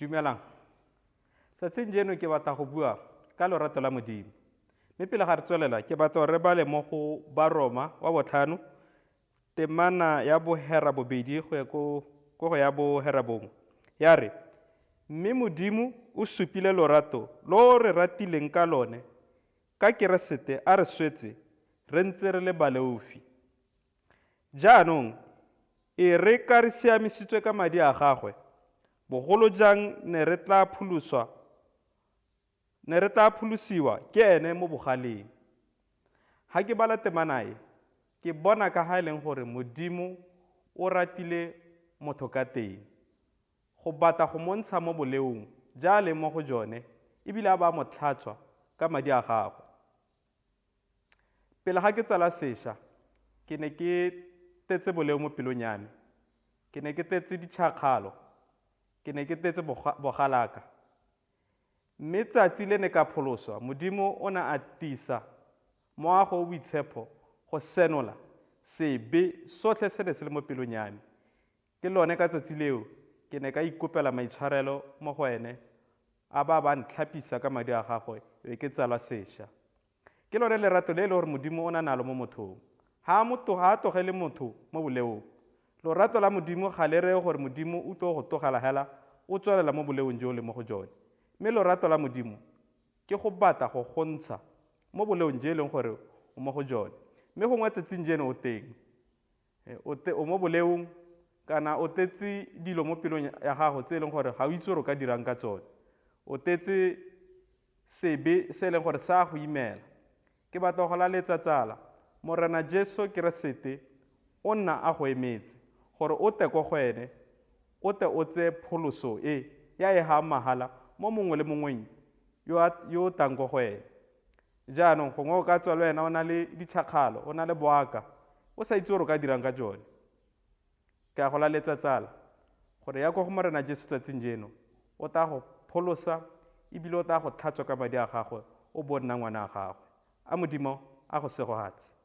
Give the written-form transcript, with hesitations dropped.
Dumelang. Tsatsing jeno ke batla go bua ka lorato la Modimo. Mme pele ga re tswelela ke batla re bale mo go Baroma wa botlhano temana ya bohera bobedi go ya ko go ya bohera bongwe. Ya re, mme Modimo o supile lorato lo re ratileng ka lone ka Keresete a re swetse re ntse re le baleufi. Jaanong e re ka re siamisitswe ka madi a gagwe, bogolo jang ne re tla pholosiwa ke ene mo bogaleng. Ha ke bala temana e, ke bona ka ha e leng gore Modimo o ratile motho ka teng, go batla go montsha mo boleong jale mo go jone, ebile a ba mo tlhatswa ka madi a gagwe. Pele ga ke tsala sešwa, ke ne ke tetse boleo mo pelong ya me, ke ne ke tetse ditšhakgalo, ke ne ke tetse bogalaka. Mme tsatsi le ne ka pholoswa, Modimo o ne a tisa moago o boitshepo go senola sebe sotlhe se ne se le mo pelong ya me. Ke lone ka tsatsi leo ke ne ka ikopela maitshwarelo mo go ene, a ba ntlhapisa ka madi a gagwe e ke tsala sešwa. Ke lone lerato le e le gore Modimo o na nalo mo mothong. Ha a togele motho mo boleong, lorato la Modimo ga le reye gore Modimo o tlo go togela hela o tswelela mo boleong jo le mo go jone. Mme lorato la Modimo ke go batla go gontsha mo boleong je e leng gore o mo go jone. Mme gongwe tsatsing jeno o teng, o mo boleong kana o tetse dilo mo pelong ya gago tse e leng gore ga o itse gore o ka dirang ka tsone. O tetse sebe se e leng gore sa go imela. Ke batla go laletsa tsala, Morena Jesu Keresete o nna a go emetse gore o te ko go ene, o te o tse pholoso e ya e ga mahala mo mongwe le mongwe yo o tang ko go ene. Jaanong gongwe o ka tswa le wena o na le ditšhakgalo, o na le boaka, o sa itse gore o ka dirang ka jone. Ke a go laletsa tsala gore ya ko go Morena Jesu tsatsing jeno o tla go pholosa ebile o tla go tlhatswa ka madi a gagwe o bo nna ngwana a gagwe. A Modimo a go segogatse.